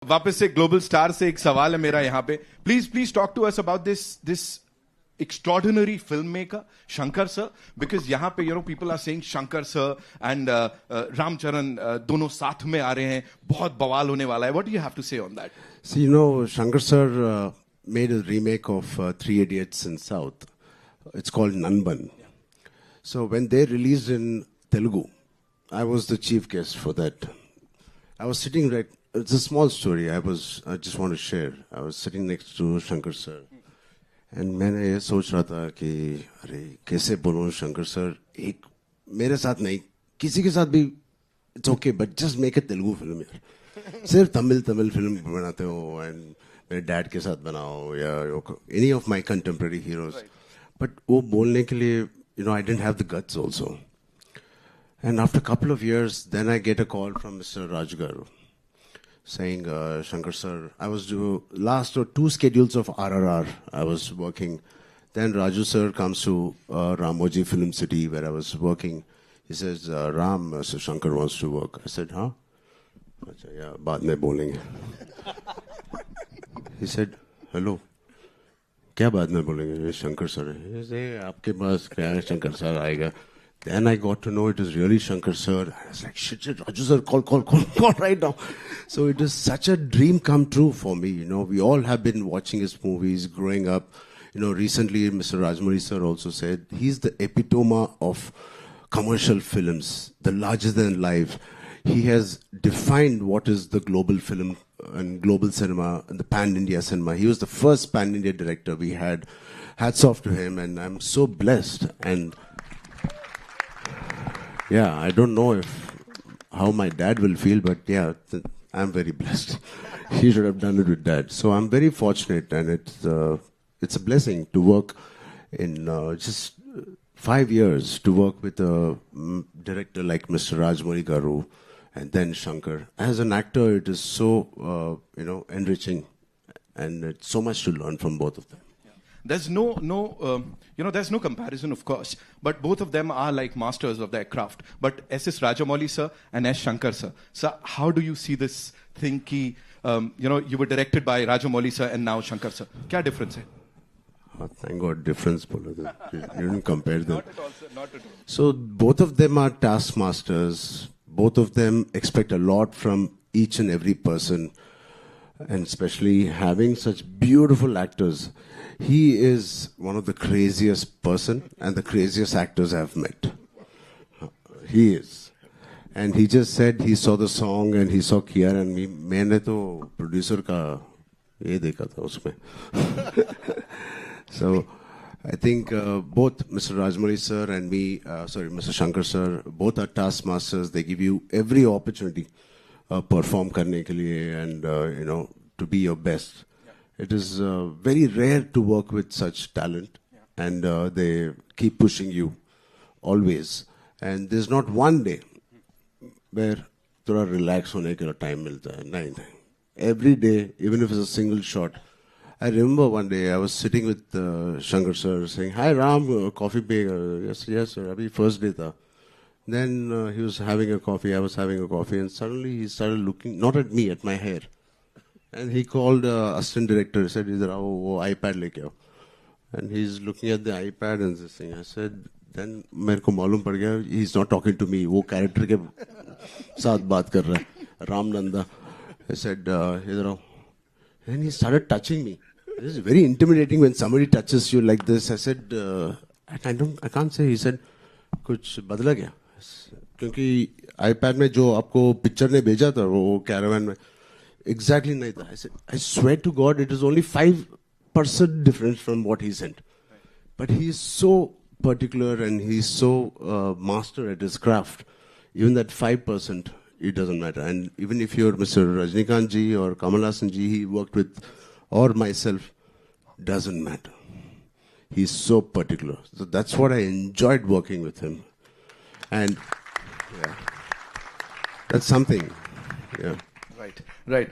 वापस से global star से एक सवाल है मेरा यहाँ पे. Please talk to us about this extraordinary filmmaker Shankar sir, because यहाँ पे people are saying Shankar sir and Ramcharan दोनों साथ में आ रहे हैं, बहुत बवाल होने वाला है. What do you have to say on that? See, Shankar sir made a remake of Three Idiots in South. It's called Nanban. Yeah. So when they released in Telugu, I was the chief guest for that. I was sitting it's a small story. I just want to share. I was sitting next to Shankar sir. And मैंने ये सोच रहा था कि अरे कैसे बोलूँ Shankar sir, एक मेरे साथ नहीं किसी के साथ भी it's okay, but just make a Telugu film यार. सिर्फ तमिल फिल्म बनाते हो एंड मेरे डैड के साथ बनाओ या any of my contemporary heroes. But वो बोलने के लिए I didn't have the guts also. And after couple of years then I get a call from mister Raj garu saying, Shankar sir, I was doing last 2 schedules of RRR I was working. Then Raju sir comes to Ramoji Film City where I was working. He says, Ram, Sir Shankar wants to work. I said, huh? I said, yeah, baad mein bolenge. He said, hello. Kya baad mein bolenge? Shankar sir. He said, aapke paas kya hai, Shankar sir aayega. Then I got to know it is really Shankar sir. I was like, shit, Raju sir, call right now. So it is such a dream come true for me. We all have been watching his movies growing up. Recently Mr. Rajmouli sir also said he's the epitome of commercial films, the larger than life. He has defined what is the global film and global cinema and the pan-India cinema. He was the first pan-India director we had. Hats off to him, and I'm so blessed. And yeah, I don't know how my dad will feel, but yeah, I'm very blessed. He should have done it with dad. So I'm very fortunate, and it's a blessing to work in just 5 years, to work with a director like Mr. Rajmouli Garu and then Shankar. As an actor, it is so enriching, and it's so much to learn from both of them. There's there's no comparison, of course, but both of them are like masters of their craft. But S.S. Rajamouli sir and S. Shankar sir. So how do you see this thing ki, you were directed by Rajamouli sir and now Shankar sir? Kya difference hai? Oh, thank God, difference. You didn't compare them. Not at all, sir. Not at all. So both of them are taskmasters. Both of them expect a lot from each and every person. And especially having such beautiful actors. He is one of the craziest person and the craziest actors I've met. He is. And he just said he saw the song and he saw Kiara and me. मैंने तो producer का ये देखा था उसमें. So I think both Mr. Rajmouli sir and me, Mr. Shankar sir, both are taskmasters. They give you every opportunity perform करने के लिए and to be your best. It is very rare to work with such talent, and they keep pushing you always. And there's not one day where थोड़ा relax होने के लिए time मिलता है. नहीं. Every day, even if it's a single shot. I remember one day I was sitting with Shankar sir saying, "Hi Ram, coffee pe?" Yes sir. Abhi first day tha. Then he was having a coffee. I was having a coffee, and suddenly he started looking not at me, at my hair. And he called assistant director. He said, "Idhar aao, wo iPad leke aao." And he's looking at the iPad and this thing. I said, then मेरे को मालूम पड़ गया he's not talking to me. वो character के साथ बात कर रहा है. Ram Nanda. I said, "Idhar aao." And he started touching me. It is very intimidating when somebody touches you like this. I said, I can't say. He said, कुछ बदला क्या? क्योंकि iPad में जो आपको पिक्चर ने भेजा था वो कैरावन में exactly nahi tha. I said, I swear to God, it is only 5% difference from what he sent. Right. But he is so particular and he is so master at his craft. Even that 5%, it doesn't matter. And even if you're Mr. Rajnikant ji or Kamal Haasan ji, he worked with, or myself, doesn't matter. He's so particular. So that's what I enjoyed working with him. And yeah, that's something. Yeah. Right.